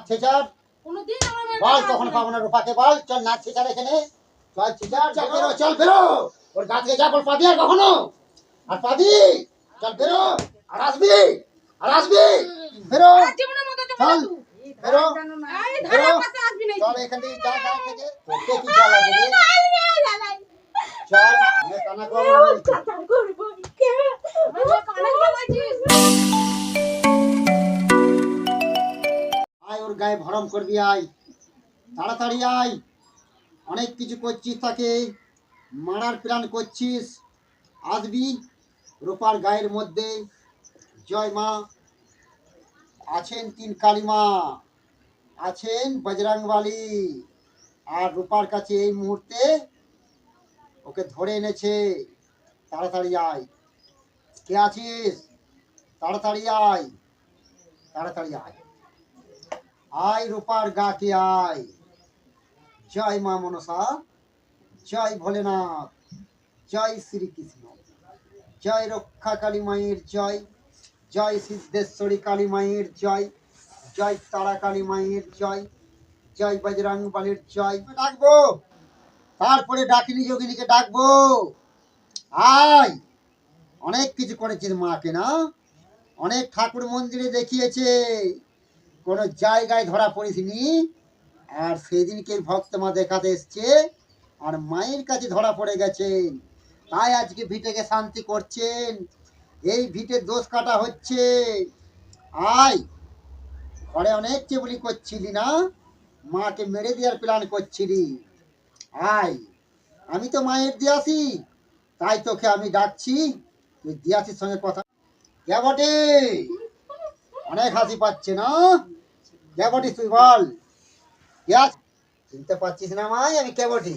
ছেচার কোনদিন আমার বল কখন পাবো না রূপাকে বল চল নাচ ছেচার এখানে চল ছেচার চল বেরো চল বেরো ওর গা থেকে যা বল পাবি আর কখনো আর পাবি চল বেরো আর আসবি বেরো জীবনের মতো তো চল বেরো এই ধারে পাশে আসবি না চল এখান থেকে যা গা থেকে তোকে কি যা লাগে রে চল আমি কানা করব চাচার করব কে আমার কানে বাবাজিস আয় ওর গায়ে ভরম করবি আয় তাড়াতাড়ি আয় অনেক কিছু করছিস তাকে মারার প্ল্যান করছিস আসবি রূপার গায়ের মধ্যে জয় মা আছেন তিন কালিমা আছেন বজরংবলী আর রূপার কাছে এই মুহূর্তে ওকে ধরে এনেছে তাড়াতাড়ি আয় কে আছিস তাড়াতাড়ি আয় তাড়াতাড়ি আয় আয় রূপার গাকে আয় জয় মা মনসা জয় ভোলেনাথ জয় শ্রীকৃষ্ণ জয় রক্ষা কালী মায়ের জয় জয় সিদ্ধেশ্বরী কালী মায়ের জয় জয় তারা কালী মায়ের জয় জয় বজরংবলীর জয় ডাকবো তারপরে ডাকিনী যোগিনীকে ডাকবো আয় অনেক কিছু করেছিস মাকে না অনেক ঠাকুর মন্দিরে দেখিয়েছে কোনো জায়গায় ধরা পড়িসনি আর সেদিনকে ভক্ত মা দেখাতে এসছে আর মায়ের কাছে ধরা পড়ে গেছেন তাই আজকে ভিটেকে শান্তি করছেন এই ভিটের দোষ কাটা হচ্ছে আয় ঘরে অনেক চেবলি করছিলি না মাকে মেরে দেওয়ার প্ল্যান করছিলি আয় আমি তো মায়ের দিয়াসি তাই তোকে আমি ডাকছি তুই দিয়াসির সঙ্গে কথা কে বটে অনেক হাসি পাচ্ছে না কে বটিস তুই বল চিনতে পারছিস না মাই আমি কে বটি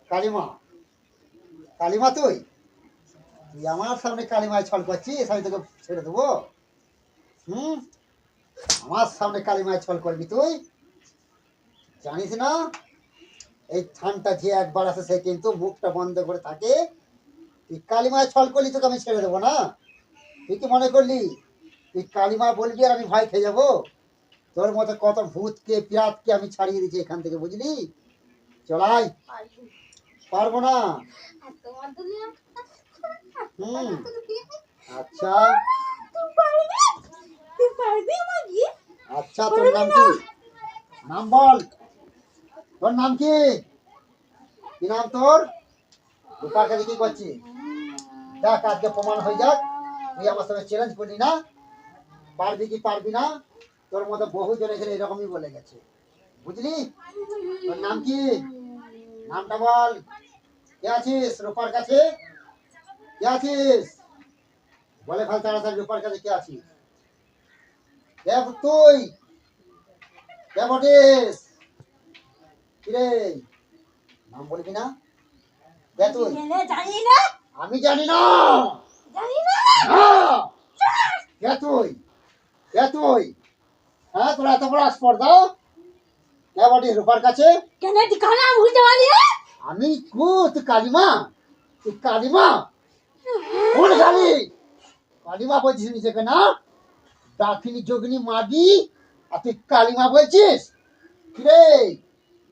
কালিমা কালিমা তুই তুই আমার সামনে কালিমায় ছল করছিস আমি তোকে ছেড়ে দেবো আমার সামনে কালিমায় ছল করবি তুই জানিস না এই থানটা যে একবার আসে সে কিন্তু মুখটা বন্ধ করে থাকে তুই কালিমায় ছল করলি তোকে আমি ছেড়ে দেবো না তুই কি মনে করলি তুই কালিমা বলবি আর আমি ভয় খেয়ে যাবো তোর মতো কত ভূতকে পিরাতকে আমি ছাড়িয়ে দিচ্ছি এখান থেকে বুঝলি চলাই পারবো না আচ্ছা আচ্ছা তোর নাম কি নাম বল তোর নাম কি কি নাম তোর রূপার কাছে কি করছিস দেখ আজকে প্রমাণ হয়ে যাক তুই আমার সঙ্গে চ্যালেঞ্জ করলি না পারবি কি পারবি না তোর মতো বহুজন এখানে এরকমই বলে গেছে বুঝলি তোর নাম কি নামটা বল কে আছিস রূপার কাছে কে আছিস বলে ফেল তাড়াতাড়ি রূপার কাছে কে আছিস তুই কে বটিস কিরে নাম বলবি না কে তুই আমি জানি না কে তুই কে তুই হ্যাঁ তোরা এত বড় স্পর্ধা কে বটিস রূপার কাছে আমি তুই কালিমা তুই কালিমা কোন কালি কালিমা বলছিস নিজেকে না ডাকিনী যোগিনী মাগি আর তুই কালিমা বলছিস কিরে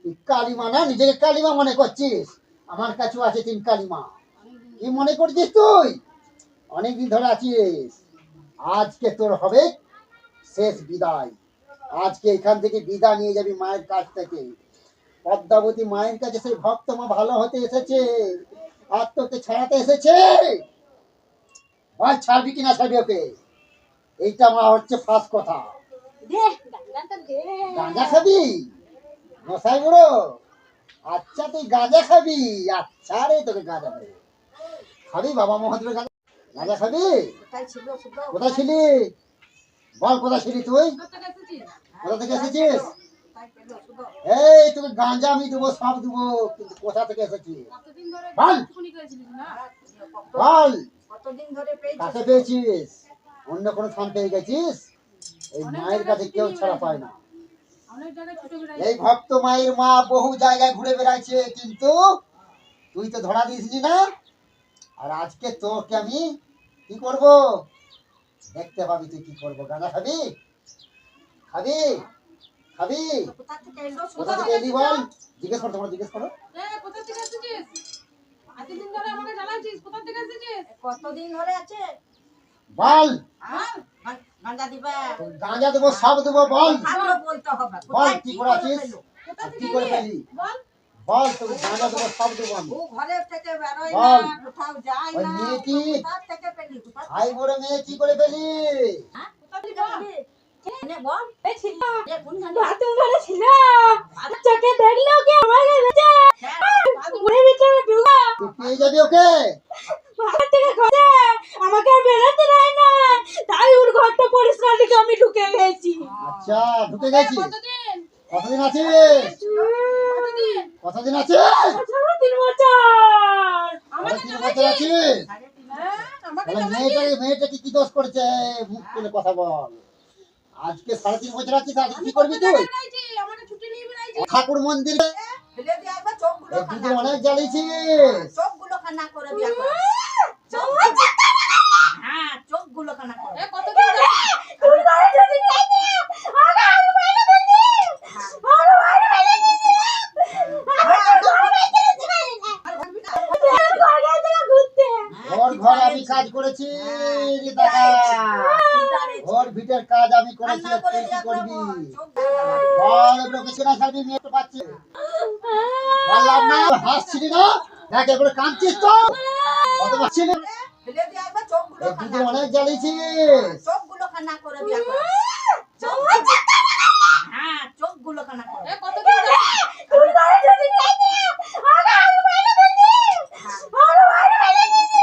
তুই কালিমা না নিজেকে কালিমা মনে করছিস আমার কাছেও আছে তিন কালিমা কি মনে করছিস তুই অনেকদিন ধরে আছিস আজকে তোর হবে শেষ বিদায় আজকে এখান থেকে বিদায় নিয়ে যাবি মায়ের কাছ থেকে পদ্মাবতী মায়ের কাছে সেই ভক্ত মা ভালো হতে এসেছে আর তোকে ছাড়াতে এসেছে ভাই ছাড়বি কিনা ছাড়বি ওকে এইটা মা হচ্ছে ফার্স্ট কথা গাঁজা খাবি মশাই বুড়ো আচ্ছা তুই গাঁজা খাবি আচ্ছা রে তোকে গাঁজা খাবি খাবি বাবা মহাদেবের গাঁজা গাঁজা খাবি কোথায় ছিলি বল কোথায় ছিলি তুই কোথা থেকে এসেছিস এই তোকে গাঁজা আমি দেবো সব দেবো কিন্তু কোথা থেকে এসেছিস বল বল কাছে পেয়েছিস অন্য কোনো স্থান পেয়ে গেছিস এই মায়ের কাছে কেউ ছাড়া পায় না এই ভক্ত মায়ের মা বহু জায়গায় ঘুরে বেড়াচ্ছে কিন্তু তুই তো ধরা দিয়েছিলি না আর আজকে তোকে আমি কি করব দেখতে পাবি তুই কি করবো। গাঁজা খাবি? খাবি? খাবি? কোথা থেকে এলো? কোথা থেকে এলি বল? জিজ্ঞেস করো, তোমরা জিজ্ঞেস করো। কোথা থেকে এসেছিস? এতদিন ধরে আমাকে জ্বালাচ্ছিস, কোথা থেকে এসেছিস? কতদিন ধরে আছে? বল। হ্যাঁ? গাঁজা দিবা? গাঁজা দেবো, সব দেবো, বল। ভালো বলতে হবে। বল কোথায় কি কি করে করে আছিস? পেলো? কোথা আর থেকে কি করে এলি? পেলি? বল। বল, তোকে গাঁজা দেবো, সব দেবো আমি। ও ঘরে থেকে বেরোয় বল। না, কোথাও যায় ওই না। মেয়েটি? কোথা থেকে পেলি? কোথা ভাই বড় মেয়ে কি করে পেলি? হ্যাঁ? কোথা থেকে থেকে বল? পেলি? এনে বল। এই ছিল। এ কোনখানে? বাথরুম ঘরে ছিল। চোখে দেখলো কি আমাকে বেঁচে। হ্যাঁ। বাথরুমের ভিতরে ঢুকা। তুই পেয়ে যাবি ওকে। বাহার থেকে খোঁজে। আমাকে আর বেরোতে দেয় না। তাই ওর ঘরটা পরিষ্কার রেখে আমি ঢুকে গেছি। আচ্ছা, ঢুকে গেছি। কতদিন? কতদিন আছিস? কতদিন? কতদিন আছিস? 3 বছর। আমাকে 3 বছর আছিস? হ্যাঁ, আমাকে তাহলে মেয়েটাকে কি দোষ করেছে? মুখ তুলে কথা বল। আজকে 3.5 বছর আছিস, আজকে কি করবি তুই? আমাকে ছুটি নিয়ে বেড়াইছি। ঠাকুর মন্দিরে ফেলে দিয়ে একবার চোখগুলো এই কান্না দুদিন অনেক জ্বালিয়েছিস। চোখগুলো কান্না করে দিয়ে একবার। হ্যাঁ, চোখগুলো কান্না করে। কতদিন ধরে? তুমি ঘরে ছুটি নিয়েছি। আগে আমি বাইরে গেছি। আরে বাইরে গেছি। ঘর আমি কাজ করেছি রে দাদা। ঘর ভিটের কাজ আমি করেছি, কান্না করে তুই কি দিয়ে একবার করবি? বল, চোখ বল, এগুলো কিছু না খাবি, মেয়ে তো পাচ্ছে। বললাম না, হাসছিলি না? দেখ এগুলো কাঁদছিস তো? কত পাচ্ছিলি? ফেলে দিয়ে একবার চোখগুলো এই কান্না দুদিন অনেক জ্বালিয়েছিস। চোখগুলো কান্না করে দিয়ে একবার। হ্যাঁ, চোখগুলো কান্না করে। কতদিন ধরে? তুমি ঘরে ছুটি নিয়েছি। আগে আমি বাইরে গেছি। আরে বাইরে গেছি।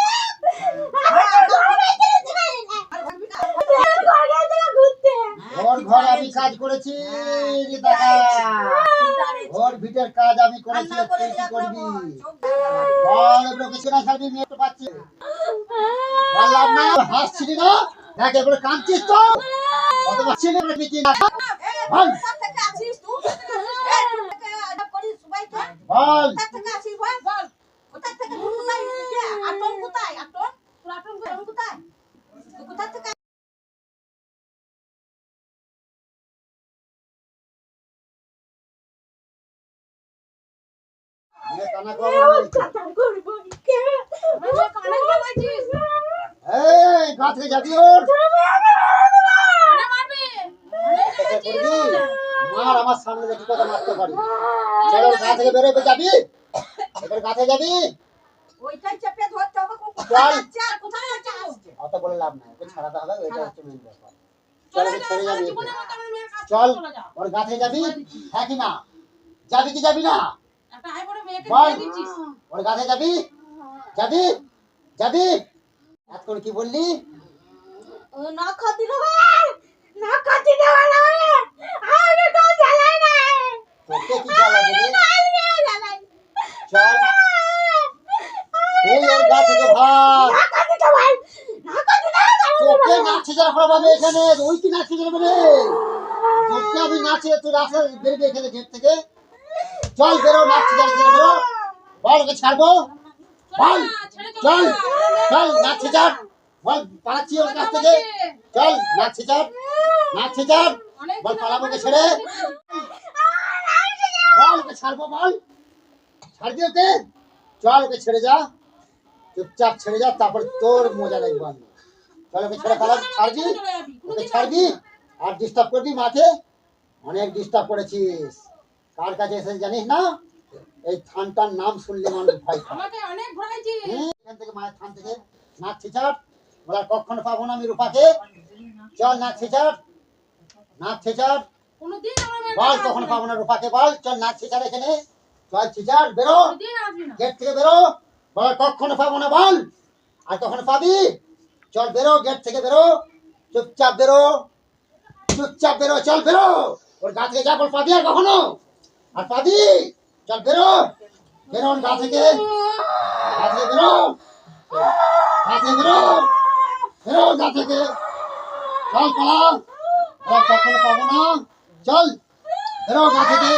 ঘর আমি কাজ করেছি রে দাদা। ঘর ভিটের কাজ আমি করেছি, কান্না করে তুই কি দিয়ে একবার করবি? বল, চোখ কান্না করে। বল, এগুলো কিছু না খাবি, মেয়ে তো পাচ্ছে। বললাম না, হাসছিলি না? দেখ এগুলো কাঁদছিস তো? কত পাচ্ছিলি? কি না? বল। কোথা থেকে আসিস তুই? কোথা থেকে আড্ডা করিস সবাইকে? বল। কোথা থেকে আসিস বল? বল। কোথা থেকে তুই কোথায় গেছিস? আটন কোথায়? আটন? তোর আটন আটন কোথায়? তুই কোথা থেকে মেয়ে কান্না করবে। কথা করবো কে? আমাকে কানে জ্বালাচ্ছিস। এই, গা থেকে যাবি ওর। কানে মারবি। কথা করবি? মার, আমার সামনে দেখি কথা মারতে পারি। চলো, গা থেকে বেরোবে, যাবি? এবার গা থেকে যাবি? ওইটাই চেপে ধরতে হবে? চল। যাচ্ছে আর কোথায় যাচ্ছে আসছে? অত বলে লাভ নাই, ওকে ছাড়াতে হবে, ওইটা হচ্ছে মেন ব্যাপার। চল, চলে ওকে যা, ছেড়ে সারা যাবি। জীবনের মতো আমার মেয়ের কাছ থেকে চল, চলে যা। ওর গা থেকে যাবি? হ্যাঁ কি না? যাবি কি যাবি না? একটা হাই বড় মেয়েকে বল। দিয়ে দিচ্ছিস। ওর গা থেকে যাবি? যাবি? যাবি? এতক্ষণ কি বললি? না খাতি দেবে। না খাতি দেবে না। আমি তো জ্বালাই না। তোকে কি জ্বালা দেবে? জ্বালাই। চল, তুই ওর গা থেকে ভাগ। না খাতি দেবে। না খাতি দেবে। তোকে নাচে যারা পড়াবে এখানে, ওই কি নাচে যাবে রে? তোকে আমি নাচে, তুই রাস্তা বেরবি এখানে গেট থেকে। চল বেরো, নাচে যারা বেরো। বল, ওকে ছাড়বো? বল, চল, চল, নাচে যার। বল, পালাচ্ছি ওর কাছ থেকে। চল, নাচে যার, নাচে যার। বল, পালাবো ওকে ছেড়ে। বল, ওকে ছাড়বো, বল। ছাড়বি ওকে? চল, ওকে ছেড়ে যা, চুপচাপ ছেড়ে যা, তারপর তোর মজা লাগবে আমি। চল, ওকে ছেড়ে পালা, ছাড়বি? ওকে ছাড়বি? আর ডিস্টার্ব করবি মাকে? অনেক ডিস্টার্ব করেছিস। কার কাছে এসে জানিস না? এই থানটার নাম শুনলে মানুষ ভয় খায়। আমাকে অনেক ঘোরাইছিস। এখান থেকে মায়ের থান থেকে নাক ছেঁচাট। বলার কখনো পাবো না আমি রূপাকে। চল, নাক ছেঁচাট, নাক ছেঁচাট। কোনোদিন আমার মেয়ের বল, কাছে কখনো আসবি পাবো না রূপাকে। বল, চল, নাক ছেঁচাট এখানে। চল, ছেঁচাট, বেরো কোনোদিন আসবি না। গেট থেকে, বেরো। বল, কখনো পাবো না, বল। আর কখনো পাবি? চল, বেরো গেট থেকে, বেরো। চুপচাপ বেরো, চুপচাপ বেরো, চল বেরো। ওর গা থেকে যা, বল, পাবি আর কখনো? আর পাবি? চল বেরো, বেরো ওর গা থেকে। গা থেকে বেরো, গা থেকে বেরো, বেরো গা থেকে। চল, পালা। আর কখনো পাবো না। চল, বেরো গা থেকে,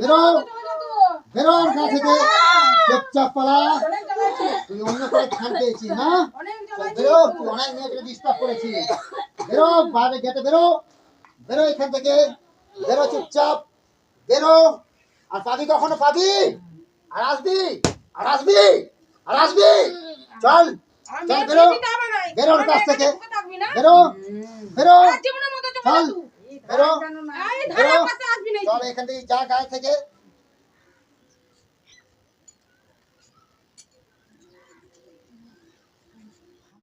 বেরো, বেরো ওর গা থেকে। চুপচাপ পালা। অনেক জ্বালাইছিস। তুই অন্য করে ধ্যান পেয়েছিস না? অনেক চল জ্বালাচ্ছি। বেরো, তুই অনেক মেয়েকে ডিস্টার্ব করেছিস। বেরো, বাইরে গেটে বেরো, বেরো এখান থেকে, বেরো চুপচাপ, বেরো। আর পাবি কখনো পাবি? আর আসবি? আর আসবি? আর আসবি? চল, আমার চল মেয়ে বেরো, দিতে হবে না। বেরো ওর কাছ থেকে, বসে থাকবি না? বেরো, বেরো, আর জীবনের মতো চলে চল, যা তুই। বেরো, এই বেরো, ধারের কাছে আসবি না। চল এখান থেকে যা গায়ে থেকে।